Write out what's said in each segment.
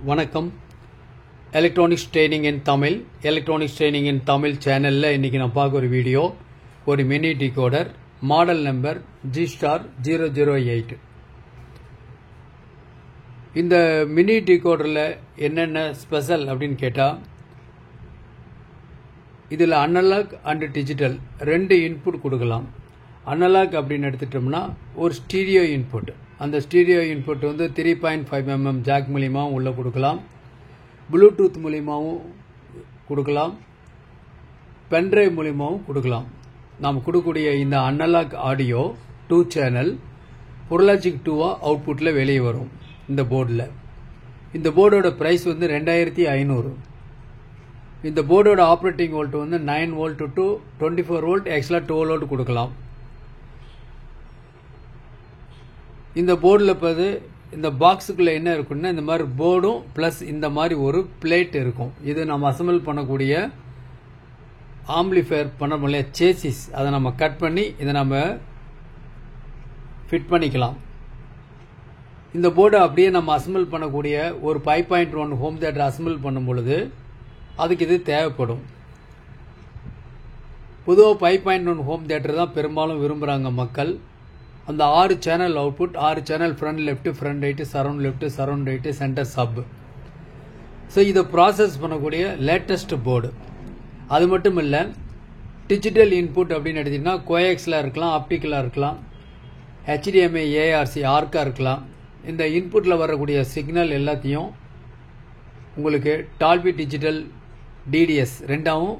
வணக்கம். Electronics training இன் தமிழ் சேனலில் இன்றைக்கி நான் பார்க்க ஒரு வீடியோ, ஒரு mini decoder model number G*008. இந்த மினி டிகோடரில் என்னென்ன ஸ்பெஷல் அப்படின்னு கேட்டால், இதில் அனலாக் அண்ட் டிஜிட்டல் ரெண்டு இன்புட் கொடுக்கலாம். அனலாக் அப்படின்னு எடுத்துட்டோம்னா ஒரு ஸ்டீரியோ இன்புட். அந்த ஸ்டீரியோ இன்புட் வந்து 3.5 mm ஜாக் மூலியமாகவும் உள்ளே கொடுக்கலாம், ப்ளூடூத் மூலியமாகவும் கொடுக்கலாம், பென்ட்ரைவ் மூலியமாகவும் கொடுக்கலாம். நாம் கொடுக்கக்கூடிய இந்த அனலாக் ஆடியோ 2 சேனல் பொருளாஜிக் 2 அவுட்புட்டில் வெளியே வரும். இந்த போர்டில் இந்த போர்டோட ப்ரைஸ் வந்து 2500. இந்த போர்டோட ஆப்ரேட்டிங் வோல்ட் வந்து 9 volt to 24 volt, extra 12 volt கொடுக்கலாம். இந்த போர்டில் இப்போ இந்த பாக்ஸுக்குள்ளே என்ன இருக்குன்னா, இந்த மாதிரி போர்டும் ப்ளஸ் இந்த மாதிரி ஒரு பிளேட் இருக்கும். இது நம்ம அசம்பிள் பண்ணக்கூடிய ஆம்பிளிஃபையர் பண்ண முடியல சேசிஸ், அதை நம்ம கட் பண்ணி இதை நம்ம ஃபிட் பண்ணிக்கலாம். இந்த போர்டை அப்படியே நம்ம அசம்பிள் பண்ணக்கூடிய ஒரு 5.1 ஹோம் தியேட்டர் அசம்பிள் பண்ணும் பொழுது அதுக்கு இது தேவைப்படும். பொதுவாக 5.1 ஹோம் தியேட்டர் தான் பெரும்பாலும் விரும்புகிறாங்க மக்கள். அந்த 6 channel output, 6 channel front left, front right, surround right, centre sub. So இதை ப்ராசஸ் பண்ணக்கூடிய லேட்டஸ்ட் போர்டு. அது மட்டும் இல்லை, டிஜிட்டல் இன்புட் அப்படின்னு எடுத்திங்கன்னா கோஎக்ஸில் இருக்கலாம், ஆப்டிக்கலாக இருக்கலாம், HDMI ARC ஆர்க்காக இருக்கலாம். இந்த இன்புட்டில் வரக்கூடிய சிக்னல் எல்லாத்தையும் உங்களுக்கு டால்பி டிஜிட்டல் DDS ரெண்டாவும்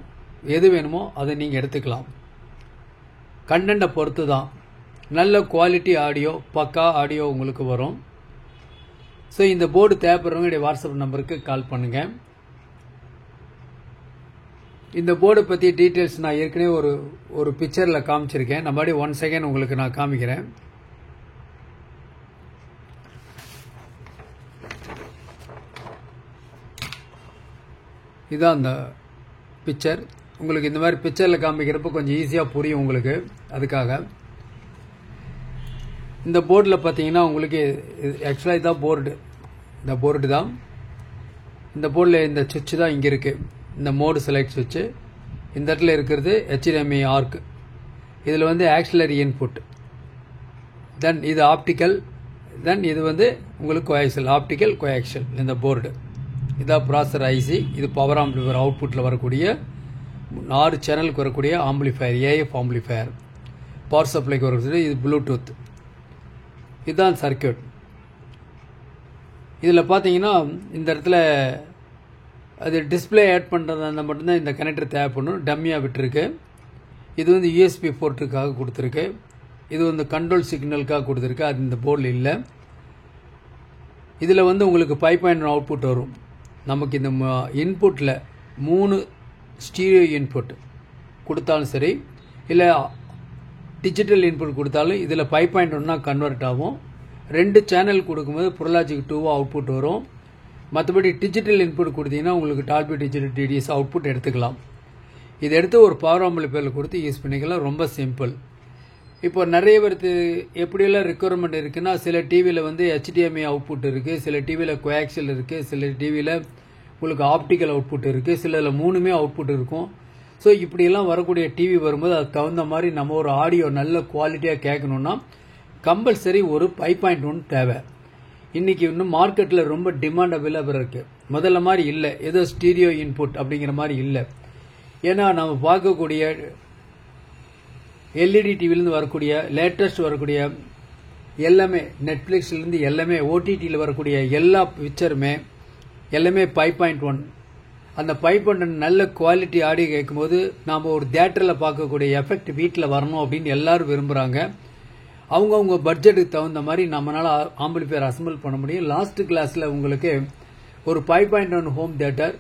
எது வேணுமோ அதை நீங்கள் எடுத்துக்கலாம். கண்டென்ட்டை பொறுத்து தான். நல்ல குவாலிட்டி ஆடியோ, பக்கா ஆடியோ உங்களுக்கு வரும். ஸோ இந்த போர்டு தேவைப்படுறவங்க வாட்ஸ்அப் நம்பருக்கு கால் பண்ணுங்கள். இந்த போர்டை பற்றி டீட்டெயில்ஸ் நான் ஏற்கனவே ஒரு பிக்சரில் காமிச்சிருக்கேன். நான் மறுபடியும் 1 செகண்ட் உங்களுக்கு நான் காமிக்கிறேன். இதுதான் அந்த பிக்சர். உங்களுக்கு இந்த மாதிரி பிக்சரில் காமிக்கிறப்ப கொஞ்சம் ஈஸியாக புரியும் உங்களுக்கு. அதுக்காக இந்த போர்டில் பார்த்தீங்கன்னா உங்களுக்கு ஆக்சுவலாக இதான் போர்டு. இந்த போர்டு தான். இந்த போர்டில் இந்த சுவிட்ச் தான் இங்கே இருக்குது. இந்த மோடு செலக்ட் சுவிட்சு. இந்த இடத்துல இருக்கிறது HDMI ஆர்க். இதில் வந்து ஆக்சிலரி இன்புட். தென் இது ஆப்டிக்கல். தென் இது வந்து உங்களுக்கு கோஆக்சியல், ஆப்டிக்கல் கோஆக்சியல். இந்த போர்டு இதான் ப்ராசஸர் IC. இது பவர் ஆம்பிளிஃபையர் அவுட்புட்டில் வரக்கூடிய 6 சேனலுக்கு வரக்கூடிய ஆம்பிளிஃபையர், AF ஆம்பிளிஃபையர். பவர் சப்ளைக்கு வரக்கூடிய இது ப்ளூடூத். இதுதான் சர்க்கியூட். இதில் பார்த்தீங்கன்னா இந்த இடத்துல அது டிஸ்பிளே ஆட் பண்ணுறதா மட்டும்தான் இந்த கனெக்டர் தேவைப்படணும். டம்மியாக விட்டுருக்கு. இது வந்து USB போர்ட்டுக்காக கொடுத்துருக்கு. இது வந்து கண்ட்ரோல் சிக்னலுக்காக கொடுத்துருக்கு. அது இந்த போர்டில் இல்லை. இதில் வந்து உங்களுக்கு 5.1 அவுட்புட் வரும். நமக்கு இந்த இன்புட்டில் 3 ஸ்டீரியோ இன்புட் கொடுத்தாலும் சரி, இல்லை டிஜிட்டல் இன்புட் கொடுத்தாலும் இதில் 5.1 கன்வெர்ட் ஆகும். 2 சேனல் கொடுக்கும்போது பொருளாஜிக் 2 அவுட்புட் வரும். மற்றபடி டிஜிட்டல் இன்புட் கொடுத்தீங்கன்னா உங்களுக்கு டால்பி டிஜிட்டல் DDS அவுட்புட் எடுத்துக்கலாம். இதை எடுத்து ஒரு பவர் ஆம்பிளிஃபையரில் கொடுத்து யூஸ் பண்ணிக்கலாம். ரொம்ப சிம்பிள். இப்போ நிறைய பேருக்கு எப்படியெல்லாம் ரெக்குயர்மெண்ட் இருக்குன்னா, சில டிவியில் வந்து HDMI அவுட்புட் இருக்குது, சில டிவியில் கோஆக்சியல் இருக்குது, சில டிவியில் உங்களுக்கு ஆப்டிக்கல் அவுட்புட் இருக்குது, சில 3மே அவுட்புட் இருக்கும். ஸோ இப்படியெல்லாம் வரக்கூடிய டிவி வரும்போது அதுக்கு தகுந்த மாதிரி நம்ம ஒரு ஆடியோ நல்ல குவாலிட்டியாக கேட்கணுன்னா கம்பல்சரி ஒரு 5.1 தேவை. இன்றைக்கி இன்னும் மார்க்கெட்டில் ரொம்ப டிமாண்ட் அவைலபிள் இருக்குது. முதல்ல மாதிரி இல்லை, ஏதோ ஸ்டீரியோ இன்புட் அப்படிங்கிற மாதிரி இல்லை. ஏன்னா நம்ம பார்க்கக்கூடிய LED டிவிலேருந்து வரக்கூடிய லேட்டஸ்ட் வரக்கூடிய எல்லாமே, நெட்ஃப்ளிக்ஸ்லேருந்து எல்லாமே, OTTயில் வரக்கூடிய எல்லா பிக்சருமே எல்லாமே 5.1. அந்த 5.1 நல்ல குவாலிட்டி ஆடியோ கேட்கும்போது நாம் ஒரு தியேட்டரில் பார்க்கக்கூடிய எஃபெக்ட் வீட்டில் வரணும் அப்படின்னு எல்லாரும் விரும்புகிறாங்க. அவங்கவுங்க பட்ஜெட்டுக்கு தகுந்த மாதிரி நம்மளால் ஆம்பிளிஃபையர் அசம்பிள் பண்ண முடியும். லாஸ்ட் கிளாஸில் உங்களுக்கு ஒரு 5.1 ஹோம் தியேட்டர்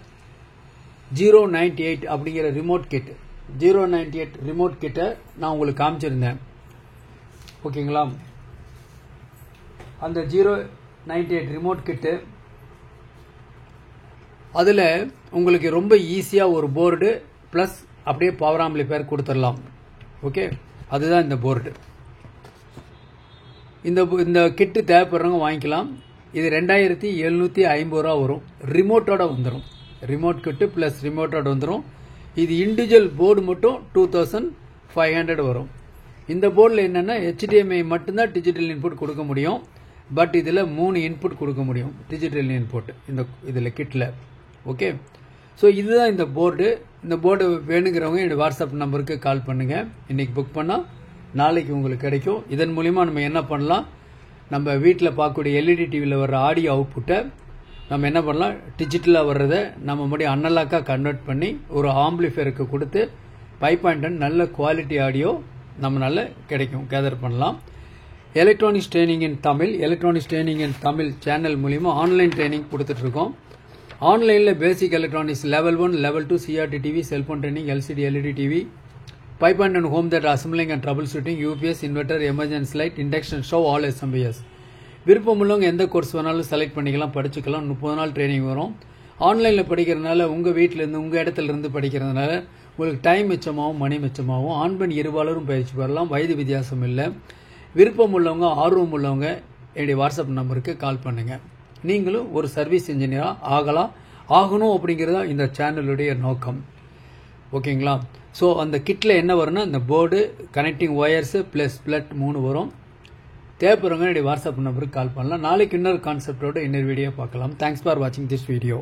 G098 அப்படிங்கிற ரிமோட் கிட், G098 ரிமோட் கிட்டை நான் உங்களுக்கு காமிச்சிருந்தேன். ஓகேங்களா? அந்த G098 ரிமோட் கிட்டு அதில் உங்களுக்கு ரொம்ப ஈஸியாக ஒரு போர்டு ப்ளஸ் அப்படியே பவர் ஆம்பிளிஃபையர் கொடுத்துடலாம். ஓகே, அதுதான் இந்த போர்டு. இந்த கிட்டு தேவைப்படுறவங்க வாங்கிக்கலாம். இது 2750 ரூபா வரும். ரிமோட்டோட வந்துடும். ரிமோட் கிட்டு பிளஸ் ரிமோட்டோட வந்துடும். இது இண்டிவிஜுவல் போர்டு மட்டும் 2500 வரும். இந்த போர்டில் என்னன்னா HDMI மட்டும்தான் டிஜிட்டல் இன்புட் கொடுக்க முடியும். பட் இதில் 3 இன்புட் கொடுக்க முடியும் டிஜிட்டல் இன்புட் இதில் கிட்டில். ஓகே, ஸோ இதுதான் இந்த போர்டு. இந்த போர்டு வேணுங்கிறவங்க என்னோட வாட்ஸ்அப் நம்பருக்கு கால் பண்ணுங்க. இன்னைக்கு புக் பண்ணால் நாளைக்கு உங்களுக்கு கிடைக்கும். இதன் மூலிமா நம்ம என்ன பண்ணலாம், நம்ம வீட்டில் பார்க்கக்கூடிய LED டிவியில் வர்ற ஆடியோ அவுட்புட்டை நம்ம என்ன பண்ணலாம், டிஜிட்டலாக வர்றதை நம்ம மறுபடியும் அனலாக்காக கன்வெர்ட் பண்ணி ஒரு ஆம்பிளிஃபையருக்கு கொடுத்து 5.1 நல்ல குவாலிட்டி ஆடியோ நம்மளால கிடைக்கும், கேதர் பண்ணலாம். எலக்ட்ரானிக்ஸ் ட்ரைனிங் இன் தமிழ் சேனல் மூலிமா ஆன்லைன் ட்ரைனிங் கொடுத்துட்ருக்கோம். ஆன்லைனில் பேசிக் electronics level 1 level 2 CRT TV, cellphone training, LCD LED TV, 5.1 home theatre assembling and trouble shooting, UPS, inverter, emergency light, induction stove, all SMBS. விருப்பம் உள்ளவங்க எந்த course வேணாலும் select பண்ணிக்கலாம், படிச்சுக்கலாம். 30 நாள் ட்ரைனிங் வரும். ஆன்லைனில் படிக்கிறதுனால உங்கள் வீட்டிலேருந்து உங்கள் இடத்துல இருந்து படிக்கிறதுனால உங்களுக்கு டைம் மிச்சமாகவும் மணி மிச்சமாகவும். ஆண் பெண் இருபாலரும் பயிற்சி பெறலாம். வயது வித்தியாசம் இல்லை. விருப்பம் உள்ளவங்க ஆர்வம் உள்ளவங்க என்னுடைய வாட்ஸ்அப் நம்பருக்கு கால் பண்ணுங்க. நீங்களும் ஒரு சர்வீஸ் இன்ஜினியராக ஆகணும் அப்படிங்கிறதா இந்த சேனலுடைய நோக்கம். ஓகேங்களா? ஸோ அந்த கிட்டில் என்ன வரும்னா இந்த board, connecting wires plus blood 3 வரும். தேவைப்படுறவங்க என்னுடைய வாட்ஸ்அப் நம்பருக்கு கால் பண்ணலாம். நாளைக்கு இன்னொரு கான்செப்டோட இன்னொரு வீடியோ பார்க்கலாம். தேங்க்ஸ் ஃபார் வாட்சிங் திஸ் வீடியோ.